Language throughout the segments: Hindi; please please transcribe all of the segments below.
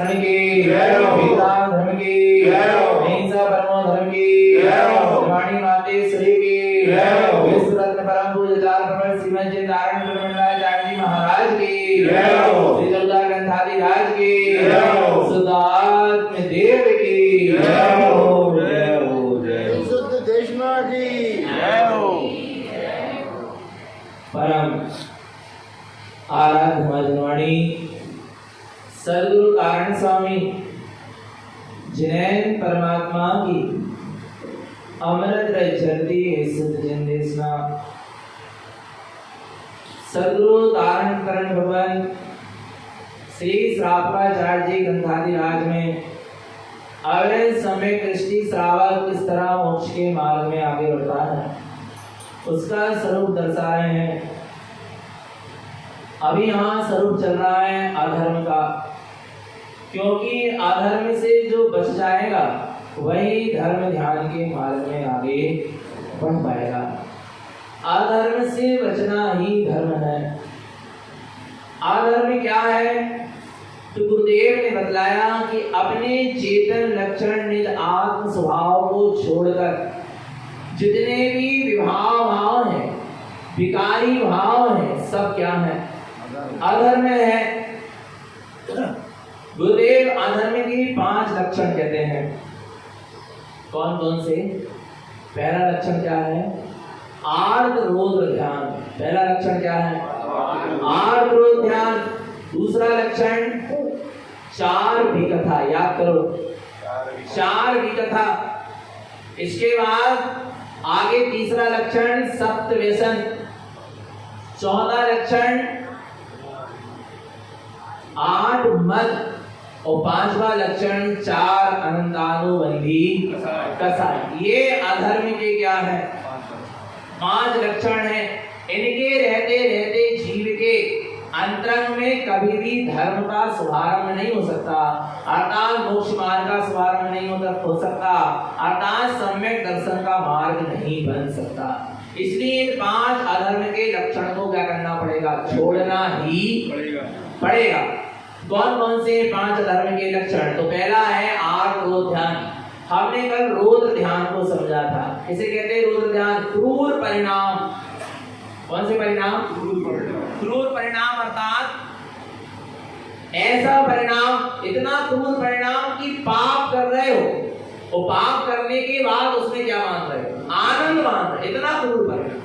शरण की, वेदांत धर्म की, अहिंसा परमो धर्म की, वाणी मातेश्वरी की, विश्व रत्न परम पूज्यतार प्रवर श्रीमद चिंतारण ब्रह्मंडलाचार्य जी महाराज की, श्री दुर्गा ग्रंथाधिराज की, सुदात्म देव की, शुद्ध देशना की परम आराध्य भजनवाणी सदगुरु कारण स्वामी जैन परमात्मा की अमृत रचरती सिद्ध जन सदगुरु तारण करण भवन श्री श्रावकाचार्य जी ग्रंथाधिराज में अवैध समय कृष्टि श्रावक किस तरह मोक्ष के मार्ग में आगे बढ़ता है उसका स्वरूप दर्शा रहे हैं। अभी यहाँ स्वरूप चल रहा है अधर्म का, क्योंकि अधर्म से जो बच जाएगा वही धर्म ध्यान के मार्ग में आगे बढ़ पाएगा। अधर्म से बचना ही धर्म है। अधर्म क्या है तो गुरुदेव ने बतलाया कि अपने चेतन लक्षण निज आत्म स्वभाव को छोड़कर जितने भी विभाव भाव हैं, विकारी भाव हैं, सब क्या है? अधर्म है। गुरुदेव अधर्म की 5 लक्षण कहते हैं। कौन कौन से? पहला लक्षण क्या है? आर्त रोध ध्यान। पहला लक्षण क्या है? आर्त रोध ध्यान। दूसरा लक्षण 4 विकथा। याद करो, 4 विकथा। इसके बाद आगे तीसरा लक्षण सप्त व्यसन। चौथा लक्षण 8 मद और 5वां लक्षण 4 अनंतानुबंधी कसाई। ये अधर्म के क्या है? 5 लक्षण है। इनके रहते रहते जीव के अंतरंग में कभी भी धर्म का शुभारंभ नहीं हो सकता, अर्थात मोक्ष मार्ग का शुभारंभ नहीं हो सकता, अर्थात सम्यक दर्शन का मार्ग नहीं बन सकता। इसलिए इन 5 अधर्म के लक्षण को क्या करना पड़ेगा? छोड़ना ही पड़ेगा। कौन कौन से 5 अधर्म के लक्षण? तो पहला है आर्त रोध ध्यान। हमने कल रोध ध्यान को समझा था। इसे कहते हैं रोध ध्यान। क्रूर परिणाम। कौन से परिणाम? क्रूर परिणाम अर्थात ऐसा परिणाम, इतना क्रूर परिणाम कि पाप कर रहे हो और पाप करने के बाद उसमें क्या मान रहे हो? आनंद मान रहे। इतना क्रूर परिणाम।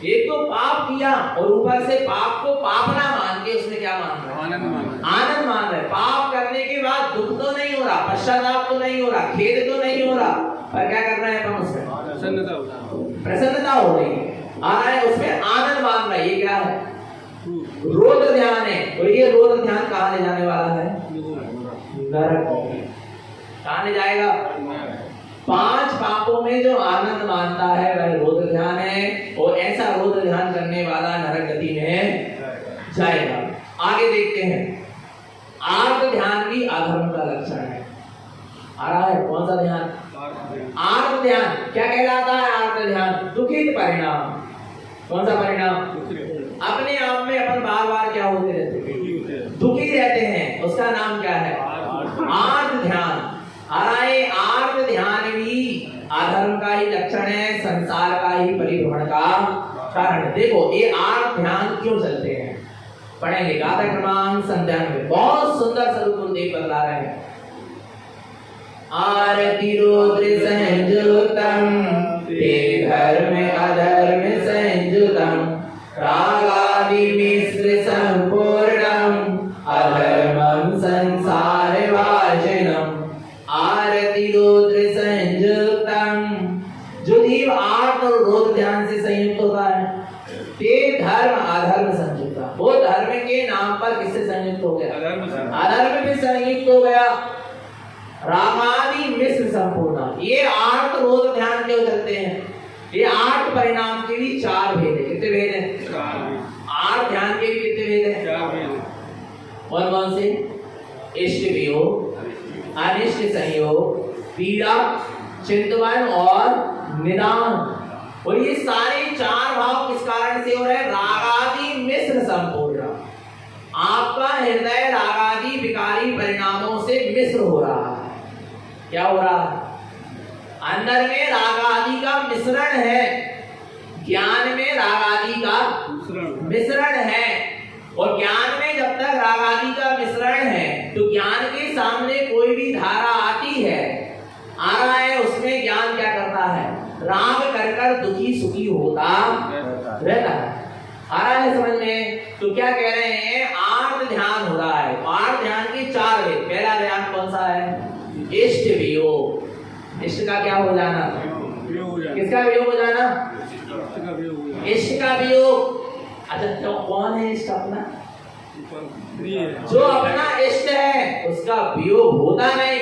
एक तो पाप किया और ऊपर से पाप को पापना मान के उसमें क्या मान रहे? आनंद मान रहे। पाप करने के बाद दुख तो नहीं हो रहा, पश्चाताप तो नहीं हो रहा, खेद तो नहीं हो रहा, पर क्या कर रहे हैं हम उसमें? प्रसन्नता हो रही है, आ रहा है, उसमें आनंद मान रहा है। ये क्या है? रोध ध्यान है। तो ये रोध ध्यान कहाँ ले जाने वाला है? नरक। कहाँ ले जाएगा? 5 पापों में जो आनंद मानता है वह रोध ध्यान है, और ऐसा रोध ध्यान करने वाला नरक गति में जाएगा। आगे देखते हैं। आर्त ध्यान भी अधर्म का लक्षण है। आ रहा है कौन सा ध्यान? आर्त ध्यान। क्या कहलाता है आर्त ध्यान? दुखित परिणाम। कौन सा परिणाम? अपने आप में अपन बार बार क्या होते रहते हैं? दुखी रहते हैं। उसका नाम क्या है? आर्त ध्यान। आर्त ध्यान भी अधर्म का ही लक्षण है, संसार का ही परिभ्रमण का कारण। देखो ये आर्त ध्यान क्यों चलते हैं, पढ़ेंगे। गाथा क्रमांक 97। बहुत सुंदर स्वरूप गुरुदेव बतला रहे हैं। आरती रुद्र संयुतम ते धर्म अधर्म संयुतम रागादि मिश्र संपूर्णम अधर्मम संसार वाचनम। आरती रुद्र संयुतम। जो जीव आर्त और रोध ध्यान से संयुक्त होता है ते धर्म अधर्म संयुक्त। वो धर्म के नाम पर किससे संयुक्त हो गया? अधर्म में संयुक्त हो गया। रागादि मिश्र संपूर्ण। ये आर्त रोध ध्यान क्यों चलते हैं? ये 8 परिणाम के भी 4 भेद है। कितने भेद हैं? 8 ध्यान के भी कितने भेद हैं? 4 भेद। कौन कौन से? इष्ट वियोग, अनिष्ट संयोग, पीड़ा, चिंतन और निदान। और ये सारे 4 भाव किस कारण से हो रहे हैं? रागादि मिश्र संपूर्ण। आपका हृदय रागादि विकारी परिणामों से मिश्र हो रहा है। क्या हो रहा है? अंदर में रागादि का मिश्रण है, ज्ञान में रागादि का मिश्रण है। और ज्ञान में जब तक रागादि का मिश्रण है तो ज्ञान के सामने कोई भी धारा आती है, आ रहा है, उसमें ज्ञान क्या करता है? राग कर कर दुखी सुखी होता रहता है। आ रहा है समझ में? तो क्या कह रहे हैं? आर्त ध्यान हो रहा है। आर्त ध्यान के 4 वेद। पहला ध्यान कौन सा है? इष्ट वियोग। इष्ट का क्या हो जाना? किसका वियोग हो जाना? इष्ट का वियोग। अच्छा, तो कौन है इष्ट? अपना जो अपना इष्ट है उसका वियोग होता नहीं,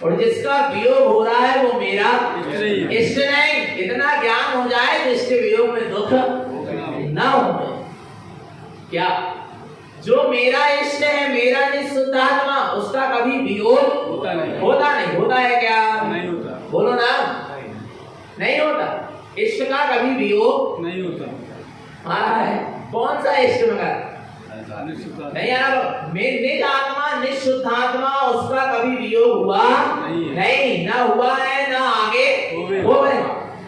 और जिसका वियोग हो रहा है वो मेरा इष्ट नहीं। इतना ज्ञान हो जाए तो इष्ट वियोग में दुख ना हो। क्या? जो मेरा इष्ट है, मेरा निःशुद्धात्मा, उसका कभी वियोग होता नहीं। होता है क्या? नहीं होता। बोलो ना, नहीं होता। इष्ट का कभी वियोग नहीं होता। आ रहा है? कौन सा इष्ट मगर नहीं आ रहा? निज आत्मा निःशुद्धात्मा, उसका कभी वियोग हुआ नहीं, ना हुआ है, ना आगे होगा।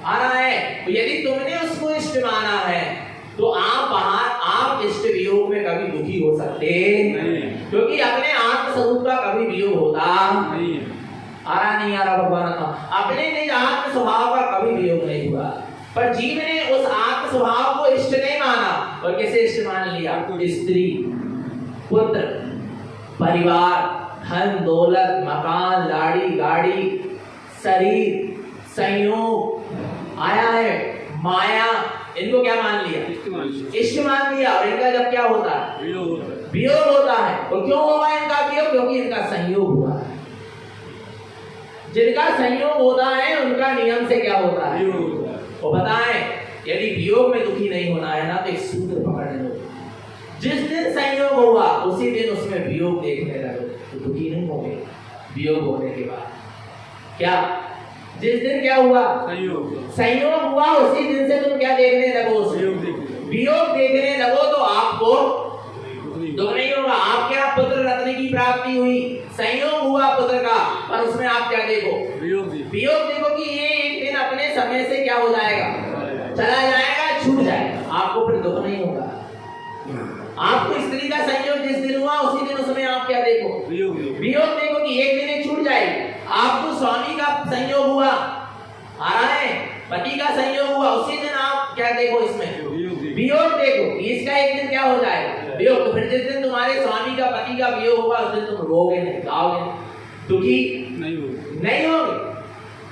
आ रहा है? तो यदि तुमने उसको इष्ट माना है तो आप इष्ट वियोग में कभी दुखी हो सकते नहीं, क्योंकि अपने आत्म स्वरूप का कभी वियोग होता नहीं। आ रहा भगवान का? अपने निज आत्म स्वभाव का कभी वियोग नहीं हुआ। पर जीव ने उस आत्म स्वभाव को इष्ट नहीं माना, और कैसे इष्ट मान लिया? स्त्री, पुत्र, परिवार, धन दौलत, मकान, लाड़ी गाड़ी, शरीर, संयोग आया है, माया, इनको क्या मान लिया? इष्ट मान लिया। और इनका जब क्या होता है? वियोग होता है। और क्यों होगा इनका वियोग? क्योंकि इनका संयोग हुआ है। जिनका संयोग होता है उनका नियम से क्या होता है? और बताएं, यदि वियोग में दुखी नहीं होना है ना तो एक सूत्र पकड़ लो। जिस दिन संयोग होगा उसी दिन उसमें वियोग देखने लगो तो दुखी नहीं होगे। वियोग होने के बाद क्या? जिस दिन क्या हुआ? संयोग हुआ, उसी दिन से तुम क्या देखने लगो? वियोग देखने लगो तो आपको दुख नहीं होगा। आप क्या? पुत्र रत्न की प्राप्ति हुई, संयोग हुआ पुत्र का, पर उसमें आप क्या देखो? वियोग देखो कि ये एक दिन अपने समय से क्या हो जाएगा? चला जाएगा, छूट जाएगा। आपको फिर दुख नहीं होगा। आपको स्त्री का संयोग जिस दिन हुआ उसी दिन उसमें आप क्या देखो? वियोग देखो कि एक दिन ये छूट जाएगी। आपको स्वामी का संयोग हुआ, आ रहा है, पति का संयोग हुआ, उसी दिन आप क्या देखो? इसमें वियोग देखो। इसका एक दिन क्या हो जाएगा? वियोग। तो फिर जिस दिन तुम्हारे स्वामी का पति का वियोग होगा उस दिन तुम रोगे नहीं, गाओगे, दुखी नहीं होगे।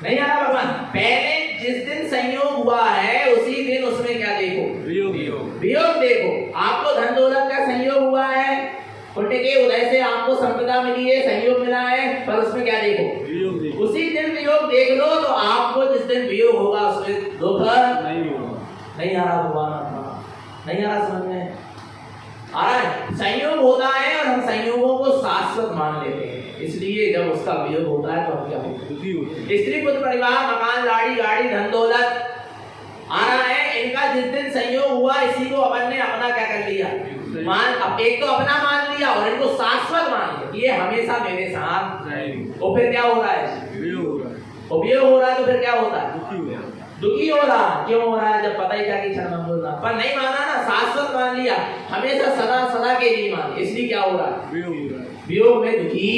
नहीं आ रहा भगवान? पहले जिस दिन संयोग हुआ है उसी दिन उसमें क्या देखो? वियोग देखो। आपको धन दौलत का संयोग हुआ है, उल्टे के उदय से आपको संपदा मिली है, संयोग मिला है, पर उसमें क्या देखो? उसी दिन वियोग देख लो। तो आपको जिस दिन वियोग होगा उसमें दुख नहीं आ रहा भगवान? नहीं आ रहा समझ में? आ रहा है? संयोग होता है और हम संयोगों को शाश्वत मान लेते हैं, इसलिए जब उसका वियोग होता है तो हम क्या होते हैं? स्त्री पुत्र परिवार मकान लाड़ी गाड़ी धन दौलत आ रहा है, इनका जिस दिन संयोग हुआ इसी को अपन ने अपना क्या कर लिया? मान। एक तो अपना मान लिया और इनको शाश्वत मान लिया, ये हमेशा मेरे साथ। और फिर क्या हो रहा है? और वियोग हो रहा है तो फिर क्या होता है? दुखी हो रहा। क्यों हो रहा है? जब पता ही था कि क्षण बोलना, पर नहीं माना ना, शाश्वत मान लिया, हमेशा सदा सदा के लिए मान, इसलिए क्या हो रहा है? वियोग में दुखी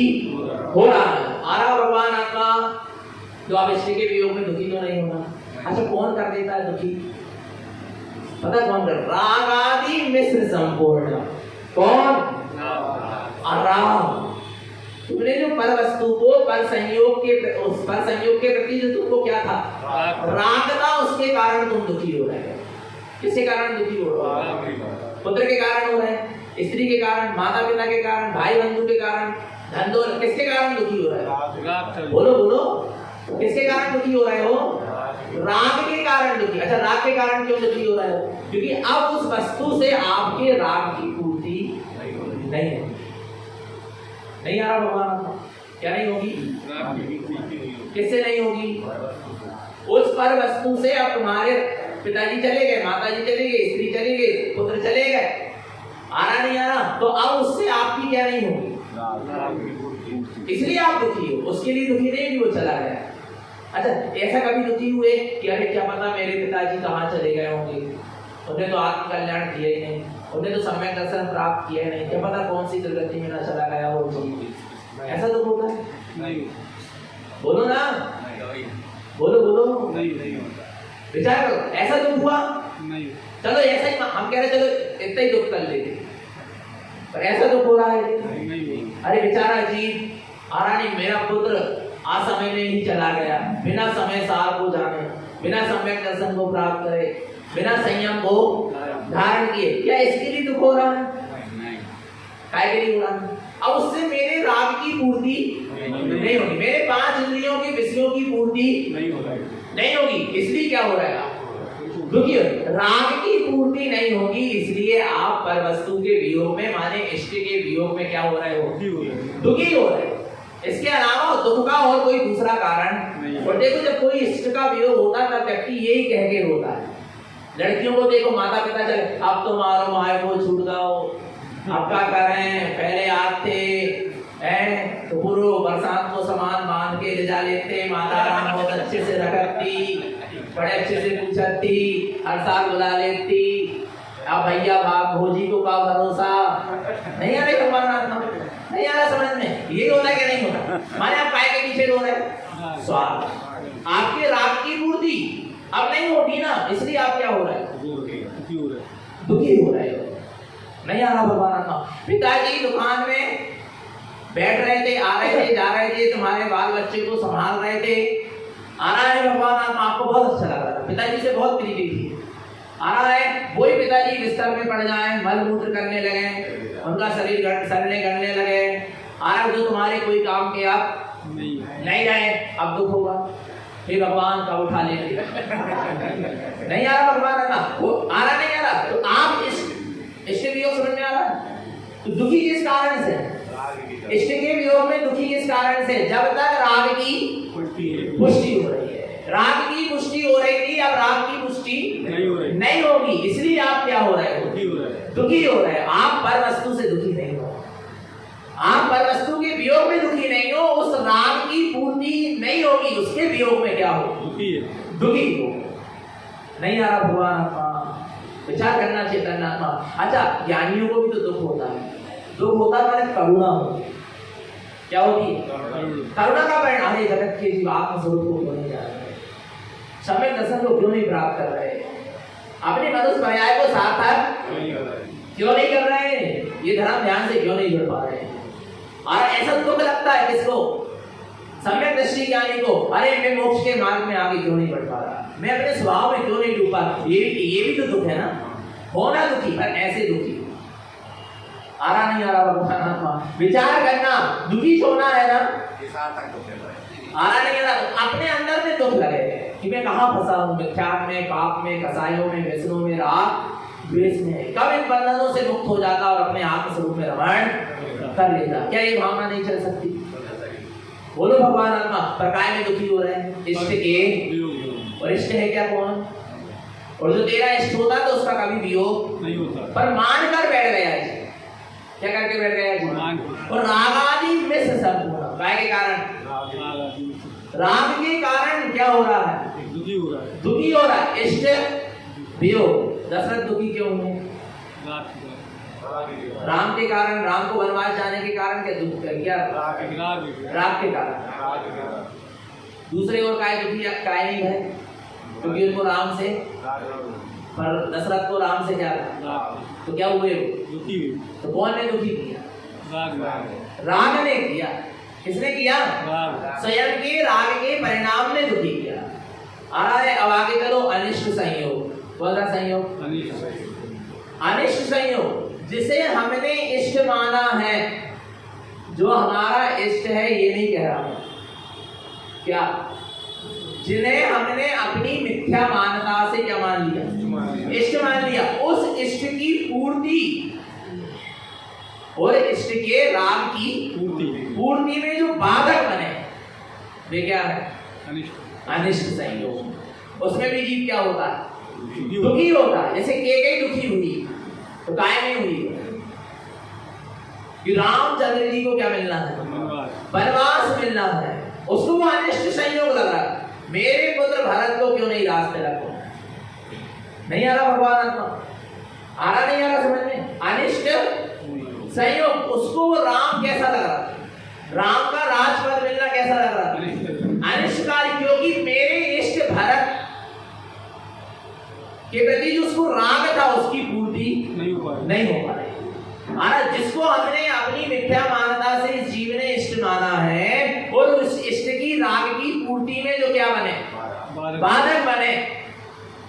हो रहा है। आ रहा भगवान आत्मा? तो आप इष्ट के वियोग में दुखी तो नहीं होना। अच्छा, कौन कर देता है दुखी? पता कौन कर? राग आदि मिश्र संपूर्ण। कौन? राग। तुमने जो पर वस्तु को पर संयोग के प्रति जो तुमको क्या था? राग था, उसके कारण तुम दुखी हो रहे हो। किसके कारण दुखी हो रहे हो? पुत्र के कारण हो रहे हैं, स्त्री के कारण, माता पिता के कारण, भाई बंधु के कारण, धन दौलत। किसके कारण दुखी हो रहे हो? बोलो। किसके कारण दुखी हो रहे हो? राग के कारण दुखी। अच्छा, राग के कारण क्यों दुखी हो रहे हो? क्योंकि अब उस वस्तु से आपके राग की पूर्ति नहीं होगी। नहीं आ रहा भगवान? क्या नहीं होगी? किससे नहीं होगी? उस पर वस्तु से। अब तुम्हारे पिताजी चले गए, माताजी चली गई, स्त्री चली गई, पुत्र चले गए, आ रहा नहीं आ रहा? तो अब उससे आपकी क्या नहीं होगी, इसलिए आप दुखी हो, उसके लिए दुखी नहीं कि वो चला गया। अच्छा, ऐसा कभी दुखी हुए कि अरे क्या पता मेरे पिताजी कहाँ चले गए होंगे, उन्हें तो आत्मकल्याण किया ही नहीं, उन्हें तो सम्यक दर्शन प्राप्त किया ही नहीं, क्या पता कौन सी दुर्गति में ना चला गया हो जीव। ऐसा तो होता है? नहीं, बोलो ना, बोलो बोलो, नहीं होता। विचार करो, ऐसा दुख हुआ? नहीं। चलो ऐसा ही हम कह रहे चलो इतना ही दुख कर लेते, पर ऐसा दुख हो रहा है? नहीं। अरे बेचारा जीव आ रहा नहीं, मेरा पुत्र असमय में ही चला गया, बिना समय सार को जाने, बिना सम्यक दर्शन को प्राप्त करे, बिना संयम को धारण किए, क्या इसके लिए दुख हो रहा है? काय के लिए हो रहा है? अब उससे मेरे राग की पूर्ति नहीं होगी, मेरे 5 इंद्रियों के विषयों की पूर्ति नहीं होगी, इसलिए क्या हो रहा है? दुखी हो, राग की पूर्ति नहीं होगी, इसलिए आप पर वस्तु के वियोग में, माने इष्ट के वियोग में क्या हो रहे हो? दुखी हो रहे हो। इसके अलावा दुख का और कोई दूसरा कारण? और देखो, जब कोई इष्ट का वियोग होता है तब व्यक्ति यही कह के होता है। लड़कियों को देखो, माता पिता चले अब तो मारो माए को छूट जाओ, अब क्या करें, पहले आप थे तो पूरे बरसात को सामान बांध के ले जा लेते, माता राम बहुत अच्छे से रखती, बड़े अच्छे से पूछती, हर साल बुला लेती, अब भैया बाप भोजी को का भरोसा नहीं आ रही, नहीं आ रहा समझ में? ये होता है कि नहीं होता? माने आप काय के पीछे रो रहे हैं? स्वार्थ, आपके राग की पूर्ति अब नहीं होगी ना, इसलिए आप क्या हो रहे हैं? दुखी हो रहे हो। नहीं आ रहा भगवान आत्मा। पिताजी दुकान में बैठ रहे थे, आ रहे थे, जा रहे थे, तुम्हारे बाल बच्चे को संभाल रहे थे, आ रहा है भगवान आत्मा, आपको बहुत अच्छा लग रहा था, पिताजी से बहुत प्रीति थी, आ रहा है, वही पिताजी बिस्तर में पड़ जाए, मल मूत्र करने लगे, उनका शरीर सड़ने गड़ने लगे, आ रहा जो तुम्हारे कोई काम के आप नहीं रहे, अब दुख होगा, फिर भगवान का उठा लेंगे। नहीं आ रहा भगवान आत्मा, वो आ रहा नहीं आ रहा, तो आप इष्ट वियोग समझ में आ रहा है? तो दुखी किस कारण से? इष्ट के वियोग में दुखी किस कारण से? जब तक राग की पुष्टि हो रही है, राग की पुष्टि हो रही थी, अब राग की पुष्टि नहीं होगी, इसलिए आप क्या हो रहे हो? दुखी हो रहे हो। आप पर वस्तु से दुखी नहीं हो, आप पर वस्तु के वियोग में दुखी नहीं हो, उस राग की पूर्ति नहीं होगी, उसके वियोग में क्या हो? दुखी हो। नहीं आ रहा भगवान आत्मा, विचार करना चेतन आत्मा। अच्छा, ज्ञानियों को भी तो दुख होता है, दुख होता है मैंने करुणा होती है, क्या होती है? करुणा का परिणाम है, जगत के जीव आत्मस्वरूप को क्यों नहीं जा रहे, सम्यक दर्शन को क्यों नहीं प्राप्त कर रहे, अपने मनुष्य पर्याय को सार्थक क्यों नहीं कर रहे, ये धर्म ध्यान से क्यों नहीं जुड़ पा रहे? और ऐसा दुख लगता है किसको? सम्यक दृष्टि ज्ञानी को, अरे मैं मोक्ष के मार्ग में आगे क्यों नहीं बढ़ पा रहा, मैं अपने स्वभाव में क्यों नहीं डूब पा रहा। ये भी तो दुख है ना, होना दुखी, पर ऐसे दुखी आ रहा नहीं आ रहा भगवान आत्मा। विचार करना, दुखी होना है ना, आ रहा नहीं आ रहा, तो अपने अंदर में दुख लगे कि मैं कहाँ फंसा हूँ, मिथ्यात्व में, पाप में, कसाइयों में, व्यसनों में, राग द्वेष में। कब इन बंधनों से मुक्त हो जाता और अपने आत्म स्वरूप में रमण कर लेता? क्या ये भावना नहीं चल सकती? बोलो भगवान आत्मा। पर काय में दुखी हो रहे हैं? इष्ट के, और इष्ट है क्या कौन? और जो तेरा इष्ट होता तो उसका कभी वियोग नहीं होता, पर मान कर बैठ गया जी, क्या करके बैठ गया जी? और रागादि मिश्र संपूर्ण, काय के कारण? राग के कारण क्या हो रहा है? दुखी हो रहा है, दुखी हो रहा है, इष्ट वियोग। दशरथ दुखी क्यों हुए? राम के कारण, राम को वनवास जाने के कारण क्या दुख क्या? राग के कारण। दूसरे और काय दुखी, काय नहीं है क्योंकि उनको राम से, पर दशरथ को राम से क्या, तो क्या हुए दुखी? तो कौन ने दुखी किया? राग ने किया। किसने किया? स्वयं के राग के परिणाम ने दुखी किया। आ रहा है, अब आगे चलो, अनिष्ट संयोग। कौन सा संयोग? अनिष्ट संयोग, जिसे हमने इष्ट माना है, जो हमारा इष्ट है, ये नहीं कह रहा क्या, जिन्हें हमने अपनी मिथ्या मान्यता से क्या मान लिया? इष्ट मान लिया। उस इष्ट की पूर्ति और इष्ट के राग की पूर्ति में जो बाधक बने, वे क्या है? अनिष्ट संयोग। उसमें भी जीव क्या होता है? दुखी होता है। जैसे केकई दुखी हुई तो काय में हुई? कि रामचंद्र जी को क्या मिलना है? वनवास मिलना है। उसको वो अनिष्ट संयोग लग रहा है, मेरे पुत्र भरत को क्यों नहीं रास्ते रखो। नहीं आ रहा भगवान आत्मा, आ रहा नहीं आ रहा समझ में? अनिष्ट संयोग, उसको वो राम कैसा लग रहा? राम का राजपद मिलना कैसा लग रहा? अनिष्टकारी, क्योंकि मेरे इष्ट भरत के प्रति जो उसको राग था उसकी पूर्ति नहीं हो पा रही। जिसको हमने अपनी मिथ्या मान्यता से इस जीव ने इष्ट माना है, और उस इष्ट की राग की पूर्ति में जो क्या बने? बाधक बने,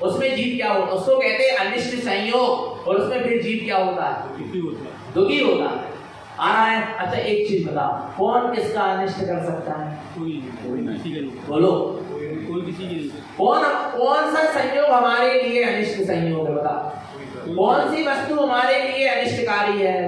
उसमें जीव क्या होता? उसको कहते हैं अनिष्ट संयोग, और उसमें फिर जीव क्या होता है? दुखी होता है। आ रहा है? अच्छा एक चीज बता, कौन किसका अनिष्ट कर सकता है? बोलो, कौन सा संयोग हमारे लिए अनिष्ट संयोग है? बता, कौन सी वस्तु हमारे लिए अनिष्टकारी है?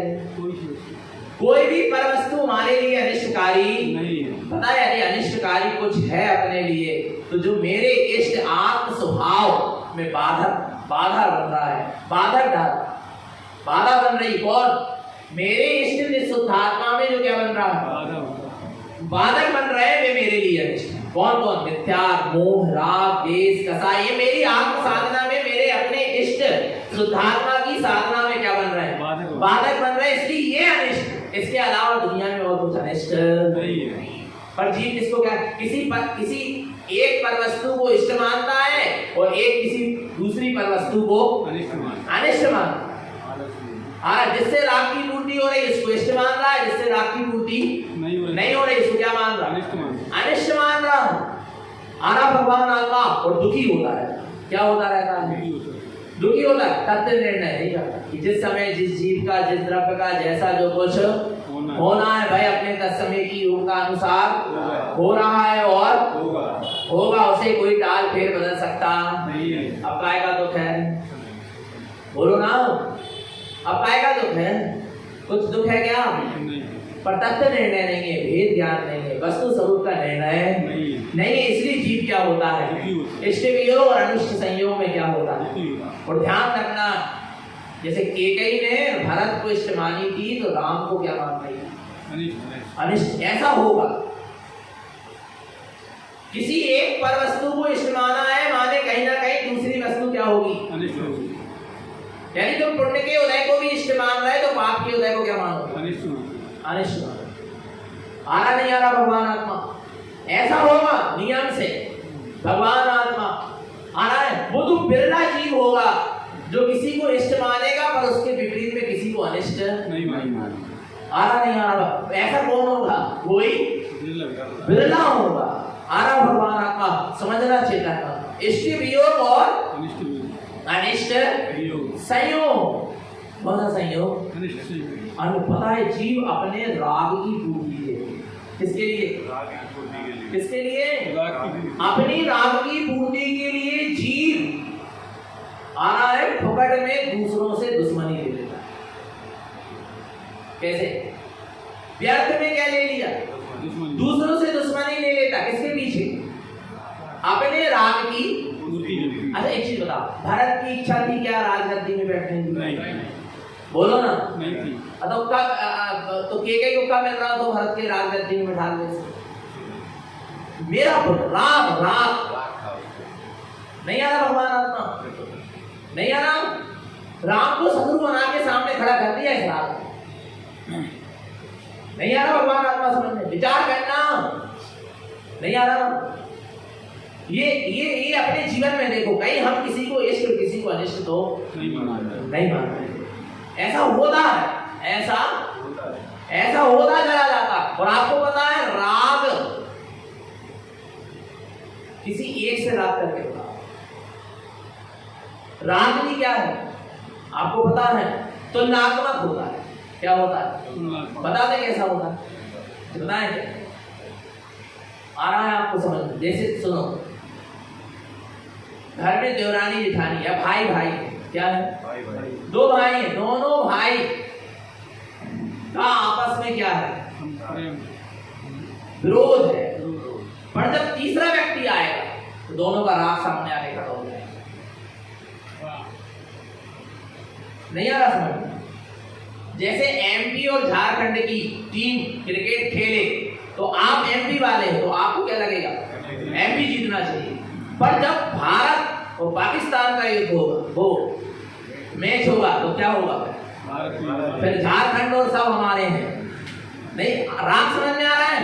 कोई भी पर वस्तु हमारे लिए अनिष्टकारी नहीं है। पता है, यदि अनिष्टकारी कुछ है अपने लिए, तो जो मेरे इष्ट आत्म स्वभाव में बाधा बन रहा है, बाधा बन रही। कौन? मेरे इष्ट निःशुद्धात्मा में जो क्या बन रहा है? बाधक बन रहे हैं वे मेरे लिए अनिष्ट। कौन? मिथ्या, मोह, राग, द्वेष, कसा, ये मेरी आत्म साधना में, मेरे अपने इष्ट शुद्धात्मा की साधना में क्या बन रहा है? बाधक बन रहा है, इसलिए ये अनिष्ट। इसके अलावा दुनिया में और कुछ अनिष्ट नहीं है। पर जीव इसको क्या, किसी एक पर वस्तु को इष्ट मानता है, और एक किसी दूसरी पर वस्तु को अनिष्ट मानता है। जिससे राग की पूर्ति हो रही है इसको इष्ट मान रहा है, जिससे राग की पूर्ति नहीं हो रही इसको क्या मान रहा? अनिष्ट मान रहा हूं। आना भगवान आत्मा, और दुखी होता है। क्या होता रहता है? दुखी होता है। तत्व निर्णय नहीं करता कि जिस समय जिस जीव का, जिस द्रव्य का जैसा जो कुछ होना है भाई, अपने तत्समय की योग का अनुसार हो रहा है और होगा, उसे कोई टाल फेर बदल सकता नहीं है। अब काय का दुख है? बोलो ना, अब काय का दुख है? कुछ दुख है क्या? पर तत्व निर्णय नहीं है, भेद ज्ञान नहीं है, वस्तु स्वरूप का निर्णय नहीं है। इसलिए जीव क्या होता है? इष्ट वियोग और अनिष्ट संयोग में क्या होता है? और ध्यान रखना, जैसे केकई ने भरत को इष्ट मानी थी, तो राम को क्या मान रही है? अनिष्ट। ऐसा होगा, किसी एक पर वस्तु को इष्ट माना है, माने कहीं ना कहीं दूसरी वस्तु क्या होगी? अनिष्ट होगी। यानी तुम पुण्य के उदय को भी इष्ट मान रहे, तो पाप के उदय को क्या मानोगे? अनिष्ट। आ रहा नहीं आ रहा भगवान आत्मा? ऐसा होगा नियम से। भगवान आत्मा आ रहा है, वो तो बिरला जीव होगा जो किसी को इष्ट मानेगा, पर उसके विपरीत में किसी को अनिष्ट नहीं मानेगा। आ रहा नहीं आ रहा? ऐसा कौन होगा? वही बिरला होगा। आ रहा भगवान आत्मा, समझना चेतना। इष्ट वियोग और अनिष्ट संयोग। कौन सा संयोग? पता है, जीव अपने राग की पूर्ति के लिए, किसके लिए? किसके लिए? अपनी राग की पूर्ति के लिए जीव आ रहा है, फुकट में दूसरों से दुश्मनी ले लेता है। कैसे? व्यर्थ में क्या ले लिया? दूसरों से दुश्मनी ले लेता। किसके पीछे? अपने राग की। अच्छा एक चीज बताओ, भरत की इच्छा थी क्या राजगद्दी में बैठने की? नहीं। बोलो ना, नहीं थी। तो कब तो केकई को कब मिल रहा तो भरत के राजगद्दी में बैठा ले? मेरा राग नहीं आ रहा भगवान आत्मा? नहीं आ रहा? राम को शत्रु बना के सामने खड़ा कर दिया इस राग। नहीं आ रहा भगवान आत्मा समझने? विचार करना। नहीं आ रहा? ये अपने जीवन में देखो, कहीं हम किसी को इष्ट और किसी को अनिष्ट तो नहीं मानते। ऐसा होता है, ऐसा होता चला जाता। और आपको पता है, राग किसी एक से राग करके होता। राग भी क्या है आपको पता है? तुलनात्मक होता है। क्या होता है? बता दें कैसा होता है? बताएं क्या? आ रहा है आपको समझ? जैसे सुनो, घर में देवरानी जेठानी या भाई क्या है? दो भाई हैं, दोनों भाई का आपस में क्या है? विरोध है। पर जब तीसरा व्यक्ति आएगा तो दोनों का राग सामने आने खड़ा हो जाएगा। नहीं आ रहा समझ? जैसे एमपी और झारखंड की टीम क्रिकेट खेले तो आप एमपी वाले हो तो आपको क्या लगेगा, एमपी जीतना चाहिए। पर जब भारत और पाकिस्तान का युद्ध होगा, वो मैच होगा, तो क्या होगा, फिर झारखंड और सब हमारे हैं। नहीं, राग समझ में आ रहा है,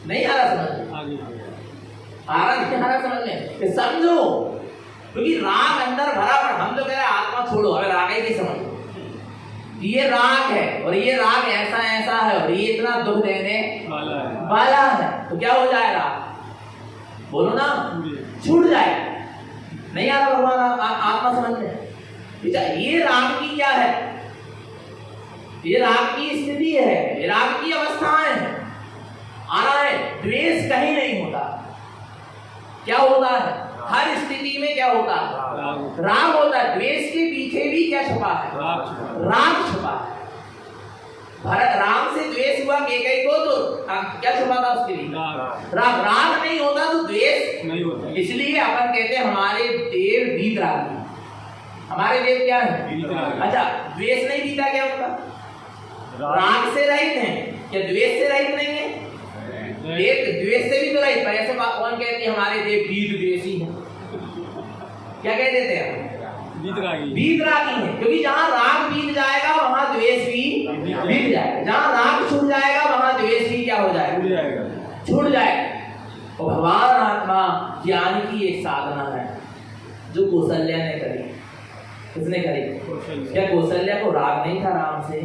नहीं आ रहा समझ, आ रहा समझ में कि समझो, क्योंकि राग अंदर भरा। पर हम तो कह रहे हैं आत्मा छोड़ो, अगर राग ही नहीं समझो, ये राग है और ये राग ऐसा ऐसा है और ये इतना दुख देने वाला है, तो क्या हो जाएगा, बोलो ना, छूट जाए। नहीं आ रहा भगवान आत्मा समझ में। ये राग की क्या है, ये राग की स्थिति है, ये राग की अवस्थाएं है। आ रहा है, द्वेष कहीं नहीं होता। क्या होता है, हर स्थिति में क्या होता है, राग होता है। द्वेष के पीछे भी क्या छुपा है, राग छुपा है। भरत राम से द्वेष हुआ केकई को, तो क्या छुपा था उसके लिए, राग। राग नहीं होता तो द्वेष नहीं होता। इसलिए अपन कहते हैं हमारे देव वीतरागी, हमारे देव क्या है, अच्छा द्वेष नहीं बीता क्या उनका, राग से रहित है, क्या द्वेष से रहित नहीं है, देव द्वेष से भी तो रहित। पर ऐसे कौन कहती है हमारे देव वीत द्वेषी है, क्या कह देते हैं, वीतरागी है। क्योंकि जहां राग बीत जाएगा वहां द्वेष भी बीत जाएगा, जहां राग छूट जाएगा वहां द्वेष भी क्या हो जाएगा, छूट जाएगा। और भगवान आत्मा ज्ञान की एक साधना है जो कौशल्या ने करी। किसने करी, क्या कौशल्या को राग नहीं था राम से,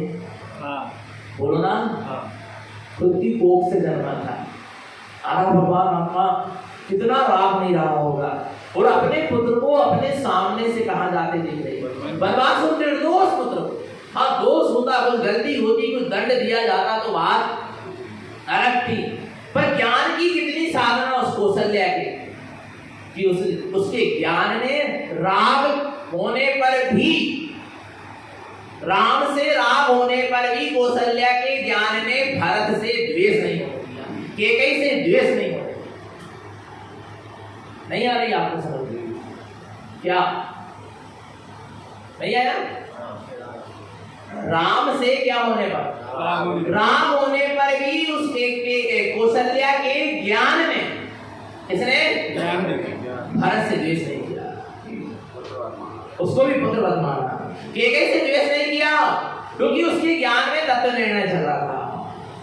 बोलो ना, खुद की कोख से जन्मा था। भगवान आत्मा कितना राग नहीं रहा होगा, और अपने पुत्र को अपने सामने से कहा जाते देख रही, बर्बाद हो निर्दोष पुत्र। हाँ, दोष होता, कुछ गलती होती, कुछ दंड दिया जाता तो बात अलग थी। पर ज्ञान की कितनी साधना उस कौशल्या के, कि उसके ज्ञान ने राग होने पर भी, राम से राग होने पर भी कौशल्या के ज्ञान ने भरत से द्वेष नहीं होने दिया, केकई से द्वेष नहीं होने दिया। नहीं आ रही आपको समझ, क्या नहीं आया, राम से क्या होने पर, राम होने पर भी उसके कौशल्या के ज्ञान में इसने भरत से द्वेष नहीं किया, उसको भी पुत्रवत माना। केकई से द्वेष नहीं किया क्योंकि उसके ज्ञान में तत्व निर्णय चल रहा था।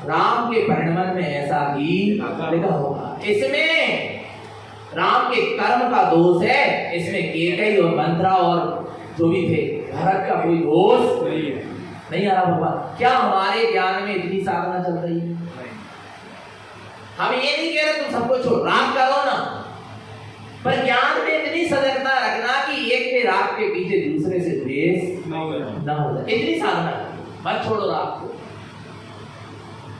राम के परिणमन में ऐसा ही लिखा होगा। इसमें राम के कर्म का दोष है, इसमें केकई और मंत्रा और जो भी थे भरत का कोई दोष नहीं आ रहा। भगवान क्या हमारे ज्ञान में इतनी साधना चल रही है, हम ये नहीं कह रहे तुम सबको छोड़ राग करो ना, पर ज्ञान में इतनी सजगता रखना कि एक के राग के पीछे दूसरे से द्वेष न हो जाए, इतनी साधना। मत छोड़ो राग को,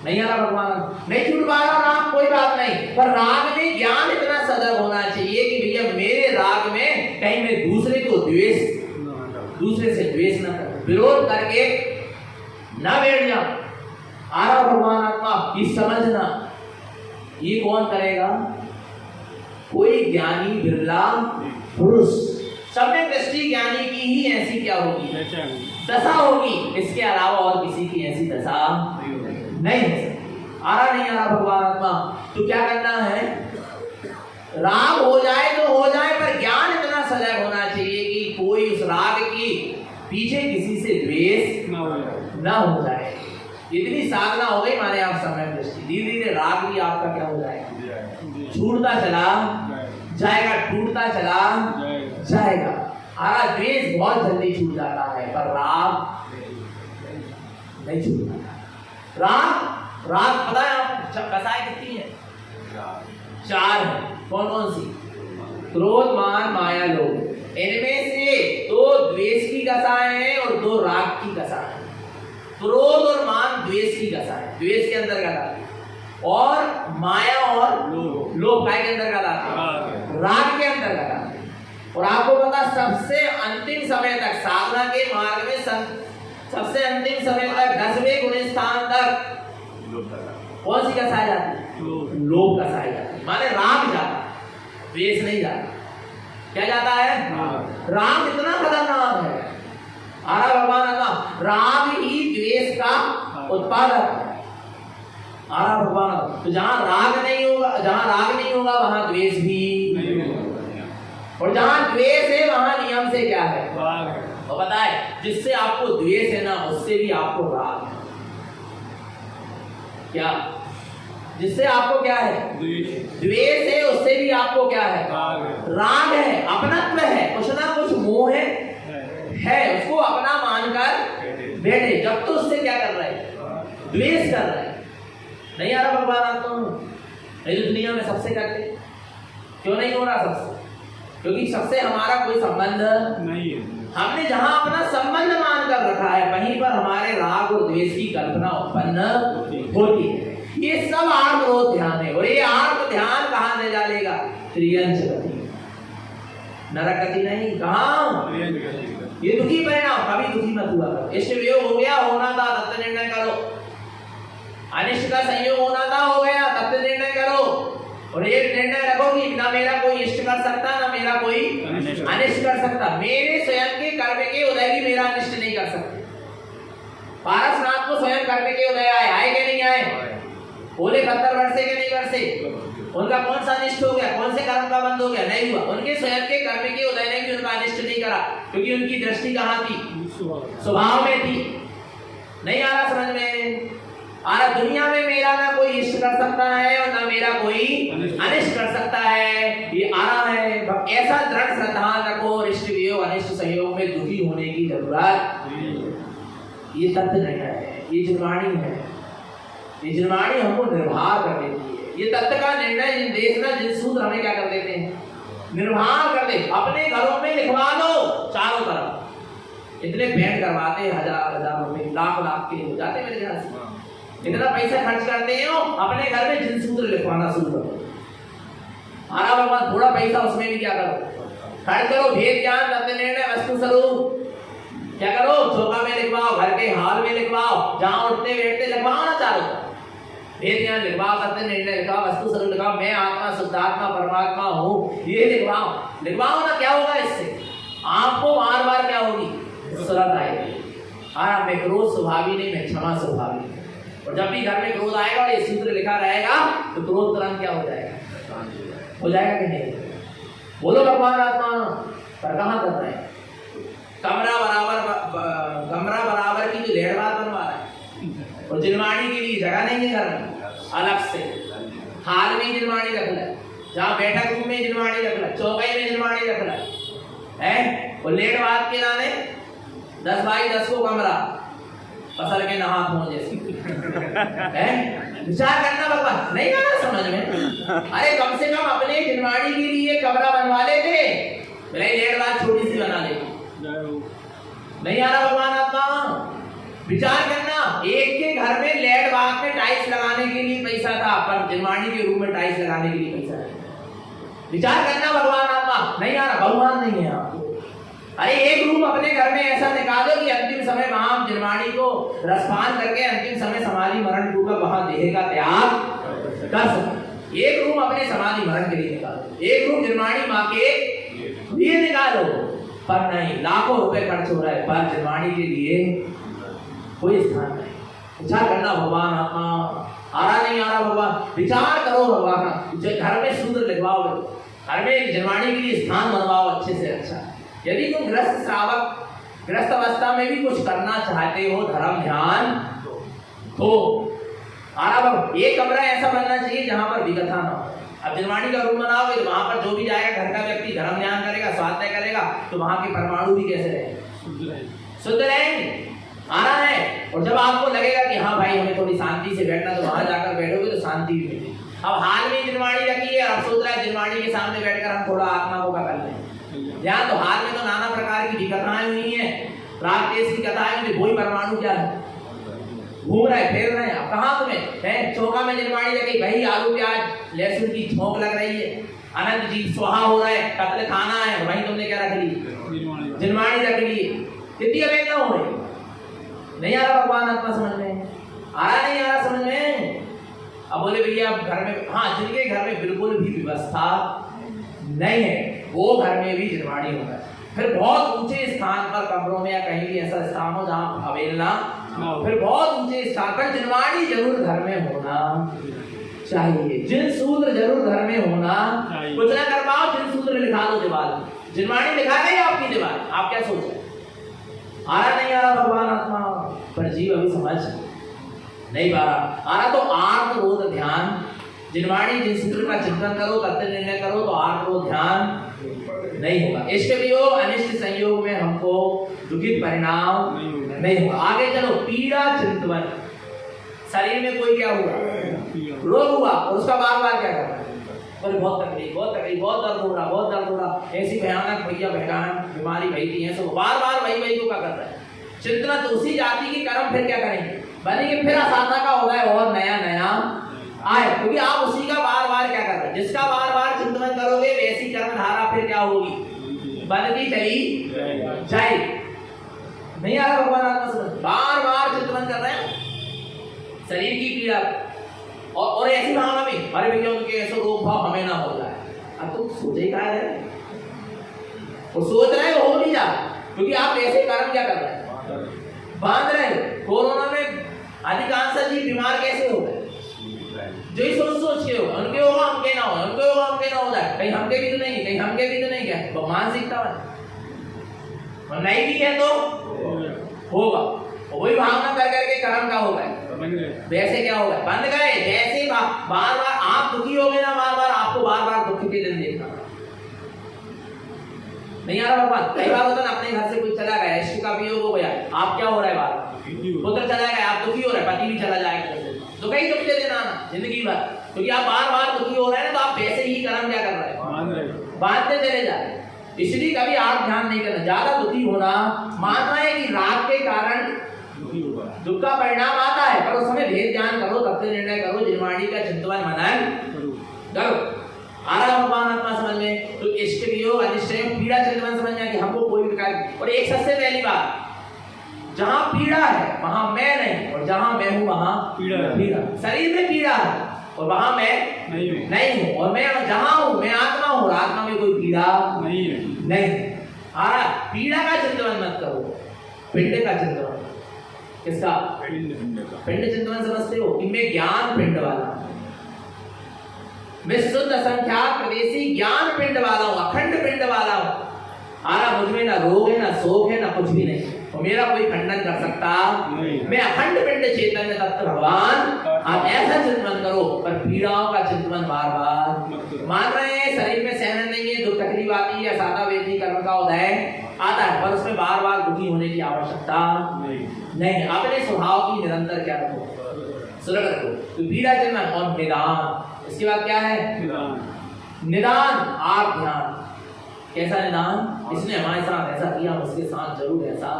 नहीं आ रहा भगवान, नहीं छूट पा रहा राग, कोई बात नहीं, पर राग में ज्ञान इतना सजग होना चाहिए कि भैया मेरे राग में कहीं मैं दूसरे को द्वेष, दूसरे से द्वेष न कर, विरोध करके न बैठ जाऊं। आ रहा भगवान आत्मा, ये समझना, ये कौन करेगा, कोई ज्ञानी बिरला पुरुष, सम्यक दृष्टि ज्ञानी की ही ऐसी क्या होगी, दशा होगी, इसके अलावा और किसी की ऐसी दशा नहीं हो सकती। आ रहा नहीं आ रहा भगवान आत्मा, तो क्या करना है, राग हो जाए तो हो जाए, पर ज्ञान इतना सजग होना चाहिए कि कोई उस राग की पीछे किसी से द्वेष न हो जाए। इतनी साधना हो गई माने आप समय दृष्टि, धीरे धीरे राग भी आपका क्या हो जाएगा, छूटता चला जाएगा, टूटता चला जाएगा। आरा द्वेष बहुत जल्दी छूट जाता है, पर राग नहीं छूटता। राग राग पता है आप कसाई कितनी है, चार है। कौन कौन सी, क्रोध मान माया लोभ। इनमें से दो द्वेष की कसाएं हैं और दो राग की कसाएं हैं। क्रोध और मान द्वेष की कसा है, द्वेष के अंतर्गत आती है, और माया और लोभ के अंतर्गत आती है, राग के अंतर्गत आती है। और आपको पता सबसे अंतिम समय तक साधना के मार्ग में सबसे अंतिम समय तक 10वें गुण स्थान तक कौन सी कसाई जाती है, लोभ कसाई जाती है, माने राग जाता है, द्वेष नहीं जाता। क्या जाता है, राग इतना खतरनाक है। आरा भगवान राग ही द्वेष का उत्पादक है। आरा भगवान, तो जहां राग नहीं होगा वहां द्वेष भी नहीं होगा, और जहां द्वेष है वहां नियम से क्या है, राग है। और पता है जिससे आपको द्वेष है ना, उससे भी आपको राग है। क्या? जिससे आपको क्या है, द्वेष है, उससे भी आपको क्या है, राग है, अपनत्व है, कुछ ना कुछ मोह है, उसको अपना मानकर बैठे। जब तो उससे क्या कर रहे हैं, द्वेष कर रहे हैं। नहीं आ रहा भगवान आपको? नहीं तो दुनिया में सबसे करते, क्यों नहीं हो रहा सबसे? क्योंकि सबसे हमारा कोई संबंध नहीं है। हमने जहां अपना संबंध मानकर रखा है वहीं पर हमारे राग और द्वेष की कल्पना उत्पन्न होती है। ये सब आर्म ध्यान है, और ये आर्म ध्यान कहां ले डालेगा, त्रियंच गति, नरक गति नहीं। कहां? ये दुखी परिणाम, कभी दुखी मत हुआ करो। इष्ट वियोग हो गया, होना था तत्व निर्णय करो। अनिष्ट का संयोग होना था, हो गया, तत्व निर्णय करो। और एक निर्णय रखो कि ना मेरा कोई इष्ट कर सकता, ना मेरा कोई अनिष्ट कर सकता। मेरे स्वयं के कर्म के उदय की मेरा अनिष्ट नहीं कर सकते। पारसनाथ को स्वयं कर्म के उदय आए के नहीं आए? बोले 70 वर्षे के नहीं वर्षे, उनका कौन सा अनिष्ट हो गया, कौन से कर्म का बंद हो गया? नहीं हुआ। उनके स्वयं के कर्म के उदय ने भी उनका अनिष्ट नहीं करा, क्योंकि उनकी दृष्टि कहाँ थी, स्वभाव में थी। नहीं आ रहा समझ में? आ रहा, दुनिया में मेरा ना कोई इष्ट कर सकता है और ना मेरा कोई अनिष्ट कर सकता है, ये आ रहा है। ऐसा दृढ़ श्रद्धा रखो, इष्ट वियोग अनिष्ट संयोग में दुखी होने की जरूरत, ये तथ्य नहीं है, ये जिनवाणी है। ये जिनवाणी हमको निर्भर कर देती है। ये तत्व का निर्णय देखना, जिन सूत्र हमें क्या कर देते हैं, निर्भर कर दे। अपने घरों में लिखवा दो चारों तरफ, इतने पेंट करवाते हैं, हजार रुपए, लाख के हो जाते मेरे ख्याल से। इतना पैसा खर्च करते हो, अपने घर में जिन सूत्र लिखवाना शुरू करो। आरा भगवान, थोड़ा पैसा उसमें भी क्या करो, खर्च करो। भेद ज्ञान तत्व निर्णय वस्तु स्वरूप क्या करो, चौका में लिखवाओ, घर के हाल में लिखवाओ, जहां उठते बैठते लिखवाओ ना चारों। भेद ज्ञान लिखवाओ, तत्व निर्णय लिखवाओ, वस्तु स्वरूप लिखवाओ, मैं आत्मा शुद्धात्मा परमात्मा हूँ, ये लिखवाओ ना। क्या होगा इससे? आपको बार बार क्या होगी, सुरत आएगी। और मैं क्रोध स्वभावी नहीं, मैं क्षमा स्वभावी। और जब भी घर में क्रोध आएगा और ये सूत्र लिखा रहेगा तो क्रोध तुरंत क्या हो जाएगा, कि नहीं? बोलो भगवान आत्मा, पर कहां कर रहे हैं? कमरा बराबर की जो लेढ़वार बनवा रहा है, और जिनवाणी के लिए जगह नहीं है घर में, अलग से हाल में जिनवाणी रख ले, जहाँ बैठक रूम में जिनवाणी रख ले, चौकाई में जिनवाणी रख ले, है? और लेढ़वार के नाने 10 बाई 10 को कमरा, पसर के नहा हो जैसे विचार करना भगवान, नहीं आना समझ में? अरे कम से कम अपने जिनवाणी के लिए कमरा बनवा लेते, भले लेढ़वार छोटी सी बना लेते। नहीं आ रहा भगवान आत्मा? विचार करना, एक के घर में लेड बाग में टाइल्स लगाने के लिए पैसा था, पर जिनवाणी के रूम में टाइल्स लगाने के लिए पैसा नहीं। विचार करना भगवान आत्मा, नहीं आ रहा, भगवान नहीं है आपको। अरे एक रूम अपने घर में ऐसा निकालो कि अंतिम समय वहां जिनवाणी को रसपान करके अंतिम समय समाधि मरण पूर्वक वहां देह का त्याग कर सके। एक रूम अपने समाधि मरण के लिए निकालो, एक रूम जिनवाणी माँ के लिए निकालो, पर नहीं, लाखों रुपए खर्च हो रहा है, पर जिनवाणी के लिए कोई स्थान नहीं। विचार करना भगवान आत्मा, आ रहा नहीं आ रहा भगवान? विचार करो भगवान, घर में सूत्र लिखवाओ, घर में जिनवाणी के लिए स्थान बनवाओ अच्छे से अच्छा। यदि तुम ग्रस्त श्रावक ग्रस्त अवस्था में भी कुछ करना चाहते हो, धर्म ध्यान, तो एक कमरा ऐसा बनना चाहिए जहां पर विकथा ना हो। अब जिनवाणी का रूम बनाओगे तो वहां पर जो भी जाएगा घर का व्यक्ति धर्म ध्यान करेगा, स्वाध्याय करेगा, तो वहां के परमाणु भी कैसे रहेंगे, शुद्ध रहेंगे। आना है। और जब आपको लगेगा कि हाँ भाई हमें थोड़ी शांति से बैठना, तो वहां जाकर बैठोगे तो शांति भी मिलेगी। अब हाल में जिनवाणी रखी है, अब सोच रहा है जिनवाणी के सामने बैठकर हम थोड़ा आत्मा को कर लें। यहाँ तो हाल में तो नाना प्रकार की कथाएं हुई हैं, राग देश की कथाएं हुई, वही परमाणु क्या है, घूम रहे फेर रहे हैं। अब कहाँ तुम्हें है, चौका में जिनवाणी रखी, वही आलू प्याज लहसुन की झोंक लग रही है, अनंत जी स्वाहा हो रहा है, कत्ल खाना है, वही तुमने क्या रख ली, जिनवाणी रख ली। कितनी अवेदना हो रही, नहीं आ रहा भगवान आत्मा समझ में, आ रहा नहीं आ रहा समझ में। अब बोले भैया घर में, हाँ जिनके घर में बिल्कुल भी व्यवस्था नहीं है वो घर में भी जिनवाणी होगा। फिर बहुत ऊंचे स्थान पर कमरों में या कहीं भी ऐसा स्थान हो जहाँ अवेलना, फिर बहुत ऊंचे स्थान पर जिनवाणी जरूर घर में होना चाहिए। जिन सूत्र जरूर घर में होना, कुछ ना कर पाओ जिन सूत्र लिखा दो दीवार में, जिनवाणी लिखा गई आपकी दीवार, आप क्या सोच रहे? आ रहा नहीं आ रहा भगवान आत्मा, पर जीव अभी समझ नहीं पा रहा। आ रहा तो आर्त रोध ध्यान, जिनवाणी जिन सूत्र का चिंतन करो, तत्व निर्णय करो तो आर्त रोध ध्यान नहीं होगा। इष्ट वियोग अनिष्ट संयोग में हमको दुखित परिणाम नहीं होगा। आगे चलो, पीड़ा चिंतन, शरीर में कोई क्या हुआ, रोग हुआ और उसका बार बार क्या करना है, बोले बहुत तकलीफ, बहुत दर्द हो रहा, बहुत दर्द हो रहा, ऐसी भयानक भैया भयानक बीमारी भई थी, ऐसे बार बार वही को क्या कर रहा है चिंतन। तो उसी जाति की कर्म फिर क्या करेंगे, बनेंगे, फिर असाधा का होगा और नया नया आए, क्योंकि आप उसी का बार बार क्या कर रहे हैं, जिसका बार बार चिंतन करोगे वैसी कर्म धारा फिर क्या होगी, बनती चली जाएगी। नहीं आ रहा भगवान आत्मा समझ, बार बार चिंतन कर रहे हैं शरीर की पीड़ा और ऐसी भावना में, अरे भैया उनके ऐसे रोग भाव हमें ना हो जाए। अब तुम सोचे क्या है, वो सोच रहे हो नहीं जा, क्योंकि आप ऐसे कर्म क्या कर रहे हैं, बांध रहे हो। कोरोना में अधिकांश जीव बीमार कैसे हो गए, जो ही सोच के हो, उनके होगा हमके ना हो, उनके होगा हमके ना हो जाए, कहीं हमके भी तो नहीं, कहीं हमके भी तो नहीं, क्या मानसिकता है, नहीं भी है तो होगा, वही भावना कर करके कर्म का होगा, वैसे क्या होगा, बंद गए। जैसे बार बार आप दुखी हो गए ना, बार बार आपको बार बार दुख के दिन देखना नहीं आ रहा भगवान। कई बार होता ना, अपने घर से कोई चला गया, इष्ट का वियोग हो गया, आप क्या हो रहा है, बार पुत्र चला गया, आप दुखी हो रहे, पति भी चला जाएगा, तो कहीं दुख दे देना जिंदगी भर, क्योंकि आप बार बार दुखी हो रहे हैं, तो आप वैसे ही कर्म क्या कर रहे हैं, बांधते चले जा रहे हैं। इसलिए कभी आप ध्यान नहीं करना, ज्यादा दुखी होना, मानना है कि राग के कारण दुख का परिणाम आता है, पर उस समय भेद ज्ञान करो, तत्व निर्णय करो, जिनवाणी का चिंतन मनन करो। आ रहा भगवान आत्मा समझ में, तो इष्ट वियोग अनिष्ट पीड़ा चिंतन समझ में कि हमको कोई प्रकार, और एक सबसे पहली बात, जहां पीड़ा है वहां मैं नहीं, और जहां मैं हूं वहां पीड़ा। शरीर में पीड़ा है और वहां मैं नहीं हूं, और मैं जहां हूं मैं आत्मा हूं, आत्मा में कोई पीड़ा नहीं। आ रहा, पीड़ा का चिंतन मत करो, पिंड का चिंतन। किसका? पिंड चिंतन समझते हो, इनमें ज्ञान पिंड वाला, मैं शुद्ध असंख्यात प्रदेशी ज्ञान पिंड वाला हूं, अखंड पिंड वाला हूं। आ रहा, मुझ में ना रोग है, ना शोक है, ना कुछ भी नहीं, और मेरा कोई खंडन कर सकता नहीं। मैं अखंड पिंड चेतन तत्व भगवान। आप ऐसा चिंतन करो, पर पीड़ाओं का चिंतन बार बार मान रहे हैं, शरीर में सहन नहीं है, दुख तकलीफ आती है, सादा वेदी कर्म का उदय आता है, पर उसमें बार बार दुखी होने की आवश्यकता नहीं। अपने स्वभाव की निरंतर क्या रखो, सुलग रखो, तो पीड़ा चिंतन और निदान। इसके बाद क्या है, निदान। आप ध्यान, कैसा निदान, इसने हमारे साथ ऐसा किया, उसके साथ जरूर ऐसा,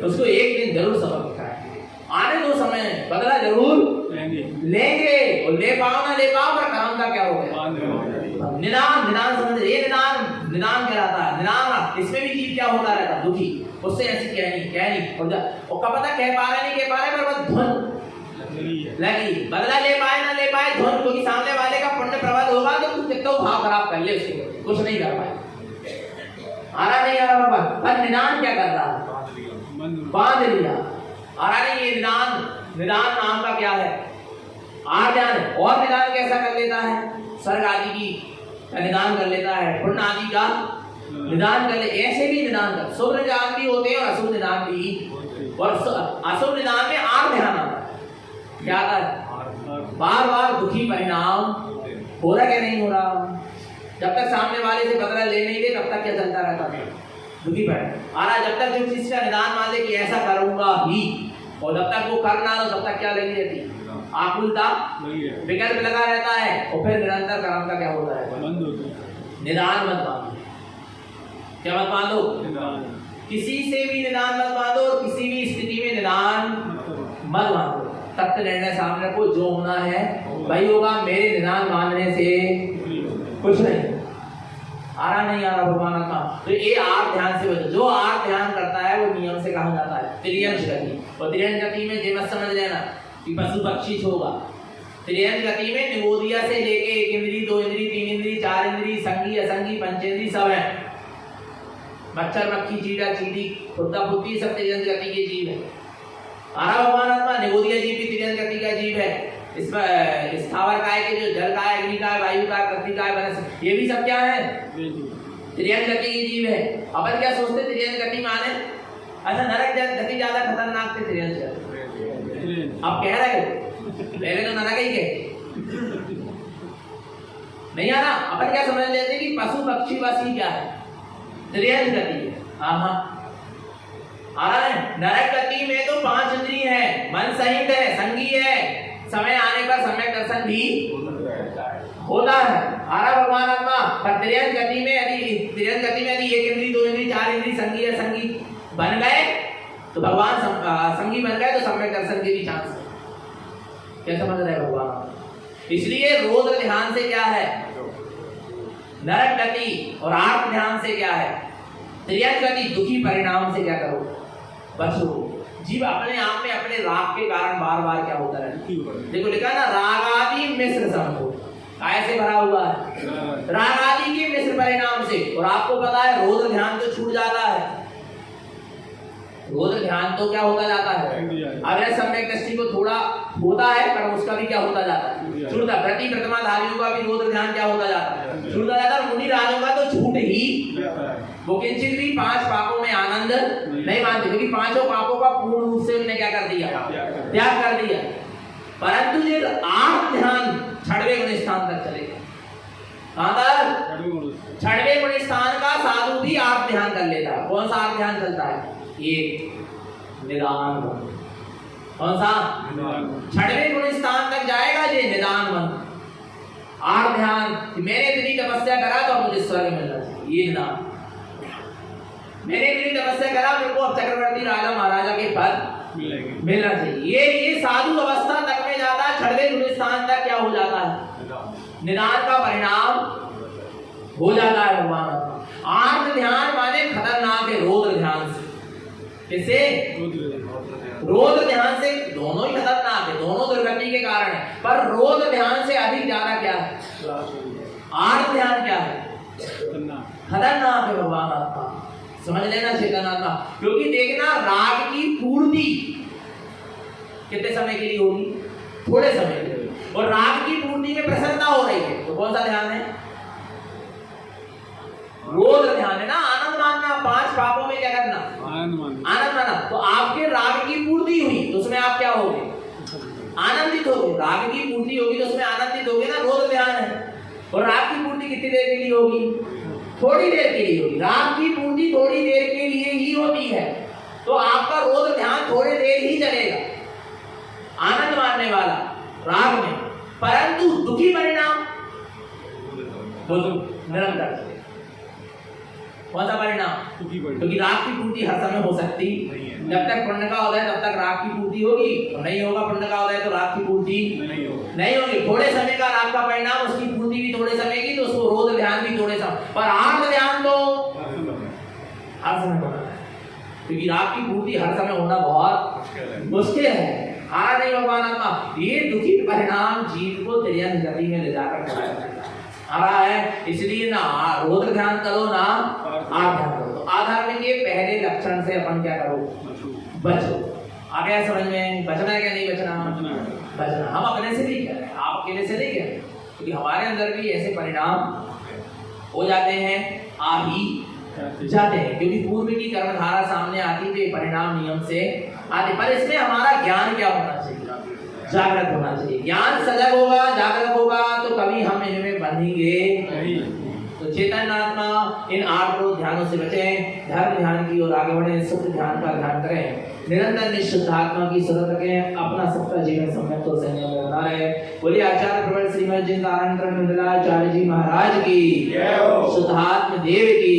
उसको एक दिन जरूर सबक दिखाएंगे, आने दो समय बदला जरूर लेंगे, और ले पाओ ना ले पाओ, पर कर्म का क्या हो गया, निदान। निदान समझ, ये निदान कहलाता है। निदान, इसमें भी जीव क्या होता रहता, दुखी, उससे ऐसी क्या नहीं, और कब पता कह पा रहे नहीं कह पा रहे, पर बस धुन लगी, बदला ले पाए ना ले पाए धुन, क्योंकि सामने वाले का पुण्य प्रबल होगा तो तुम कितना भाव खराब कर ले, उसके कुछ नहीं कर पाए। आ रहा नहीं आ रहा बाबा, पर निदान क्या कर रहा है, बांध लिया। आ रहा नहीं, ये निदान नाम का क्या है, आध्यान। और निदान कैसा कर लेता है, स्वर्ग आदि की निदान कर लेता है, पुण्य आदि का निदान कर ले, ऐसे भी निदान कर, शुभ निदान भी होते हैं और अशुभ निदान भी, और अशुभ निदान में आर ध्यान आता है, क्या आता है, बार बार दुखी परिणाम हो रहा क्या नहीं हो रहा, जब तक सामने वाले से बदला ले नहीं ले तब तक क्या चलता रहता है, दुखी परिणाम आ रहा। जब तक जो चीज का निदान मान ले कि ऐसा करूंगा ही, और जब तक वो कर ना लो तब तक क्या लगी रहती, आकुलता विकल्प लगा रहता है, और फिर निरंतर कर्म का क्या होता है, निदान मत मानो। क्या मत मानो, किसी से भी निदान मत मानो, और किसी भी स्थिति में निदान मत मानो। तत्व निर्णय सामने को, जो होना है वही होगा, मेरे निदान मानने से कुछ नहीं। आ रहा नहीं आ रहा भगवान का, तो ये आर ध्यान से बचो। जो आर ध्यान करता है वो नियम से कहा जाता है त्रियंश गति, और त्रियंश गति में ये मत समझ लेना कि पशु पक्षी होगा। त्रियंश गति में निगोदिया से लेके एक इंद्री, दो इंद्री, तीन इंद्री, चार इंद्री, संगी असंगी पंचेंद्री सब है। मच्छर मक्खी चीड़ा चीड़ी खुद्दा फुद्दी सब तिर्यंत गति के जीव है। आरा भगवान आत्मा निगोदिया जीव भी तिर्यंत गति का जीव है। इसमें स्थावर काय के जो जल काय, अग्नि काय, वायु काय, पृथ्वी काय, वनस्पति, ये भी सब क्या है? तिर्यंत गति के जीव है। अपन क्या सोचते तिर्यंत गति माने अच्छा नरक गति ज्यादा खतरनाक थे तिर्यंत गति। आप कह रहे हो पहले तो नरक ही कहे नहीं आ रहा। अपन क्या समझ लेते कि पशु पक्षी बस ही क्या है? तिर्यंत गति है। हाँ आ रहा है। नरक गति में तो 5 इंद्रिय है, मन सहित है, संगी है, समय आने पर सम्यक दर्शन भी होता है। आरा भगवान आत्मा पर तिर्यंत गति में यदि 1 इंद्री 2 इंद्री 4 इंद्री संगी है, संगी बन गए तो भगवान संगी बन गए तो सम्यक दर्शन के भी चांस है। क्या समझ रहे भगवान? इसलिए रौद्र ध्यान से क्या है? नरक गति, और आर्त ध्यान से क्या है? तिर्यंत गति। दुखी परिणाम से क्या करो? बचो। जीव अपने आप में अपने राग के कारण बार बार क्या होता है? देखो लिखा ना रागादि मिश्र संभो, कैसे भरा हुआ है? रागादि के मिश्र परिणाम से। और आपको पता है रौद्र ध्यान तो छूट जाता है। रौद्र ध्यान तो क्या होता जाता है? अगर सम्यक दृष्टि को थोड़ा होता है पर उसका भी क्या होता जाता है? छूटता। प्रति प्रतिमाधारियों का भी रौद्र ध्यान क्या होता जाता है? छूटता जाता है। मुनि राजों का तो छूट ही वो किंचित भी 5 पापों में आनंद नहीं मानते, क्योंकि 5 पापों का पूर्ण रूप से उन्होंने क्या कर दिया? त्याग कर दिया। परंतु ये आर्त ध्यान 6वें गुण स्थान तक चलेगा। कहां तक? 6वें गुण स्थान का साधु भी आर्त ध्यान कर लेता है। कौन सा आर्त ध्यान चलता है? ये निदान मन। कौन सा? 6वें गुण स्थान तक जाएगा ये निदान मन। आर्त ध्यान मैंने इतनी तपस्या करा तो मुझे स्वर्ग मिलना चाहिए, ये निदान। मैंने इतनी तपस्या करा मेरे को अब चक्रवर्ती राजा महाराजा के पद मिलना चाहिए, ये साधु अवस्था तक में जाता है। 6वें गुण स्थान तक क्या हो जाता है? निदान का परिणाम हो जाता है भगवान। आर्त ध्यान माने खतरनाक है रौद्र ध्यान से। किसे? रौद्र ध्यान से। दोनों ही खतरनाक है, दोनों दुर्गति के कारण है, पर रौद्र ध्यान से अधिक ज्यादा क्या है? आर्त ध्यान क्या है? खतरनाक है भगवान आत्मा। समझ लेना चेतन आत्मा। क्योंकि देखना राग की पूर्ति कितने समय के लिए होगी? थोड़े समय के लिए। और राग की पूर्ति में प्रसन्नता हो रही है तो कौन सा ध्यान है? रौद्र ध्यान है ना। आनंद मानना, 5 पापों में क्या करना? आनंद मानना। तो आपके राग की पूर्ति हुई तो उसमें आप क्या होगे? आनंदित होगे। राग की पूर्ति होगी तो उसमें आनंदित होगे ना। रौद्र ध्यान है। और राग की पूर्ति कितनी देर के लिए होगी? थोड़ी देर के लिए होगी। राग की पूर्ति थोड़ी देर के लिए ही होती है तो आपका रौद्र ध्यान थोड़ी देर ही चलेगा, आनंद मानने वाला राग में। परंतु दुखी परिणाम निरंतर चलेगा। कौन सा परिणाम? क्योंकि राग की पूर्ति हर समय हो सकती जब तक पुण्य का उदय तब तक राग की पूर्ति होगी, और नहीं होगा पुण्य का उदय तो राग की पूर्ति नहीं होगी। थोड़े समय का राग का परिणाम, उसकी पूर्ति भी थोड़े समय की, तो उसको रौद्र ध्यान भी थोड़े समय, पर आर्त ध्यान तो हर समय होना है, क्योंकि राग की पूर्ति हर समय होना बहुत मुश्किल है। आ नहीं भगवान आत्मा। ये दुखी परिणाम जीव को तिर्यंत गति में ले जाकर आ रहा है। इसलिए ना रौद्र ध्यान करो ना आर्त ध्यान करो। तो आधार के पहले लक्षण से अपन क्या करो? बचो। आ गया समझ में? बचना है क्या नहीं बचना? बचना। हम अपने से नहीं कर रहे, आप अकेले से नहीं कर रहे, क्योंकि हमारे अंदर भी ऐसे परिणाम हो जाते हैं, आ ही जाते हैं, क्योंकि पूर्व की कर्मधारा सामने आती तो परिणाम नियम से आते। पर इसमें हमारा ज्ञान क्या होना चाहिए? जागृत होना चाहिए। ज्ञान सजग होगा, जागृत होगा तो कभी हम इनमें बंधेंगे नहीं। तो चेतन आत्मा इन 8 ध्यानों से बचें, धर्म ध्यान की ओर आगे बढ़े, सुख ध्यान का ध्यान करें, निरंतर निश्चित आत्मा की सतत रखें, अपना सबका जीवन सम्यक तो संयम में बना रहे। बोलिए आचार्य प्रबल श्रीमद जिंदानंद मंडलाचार्य जी महाराज की, शुद्धात्म देव की।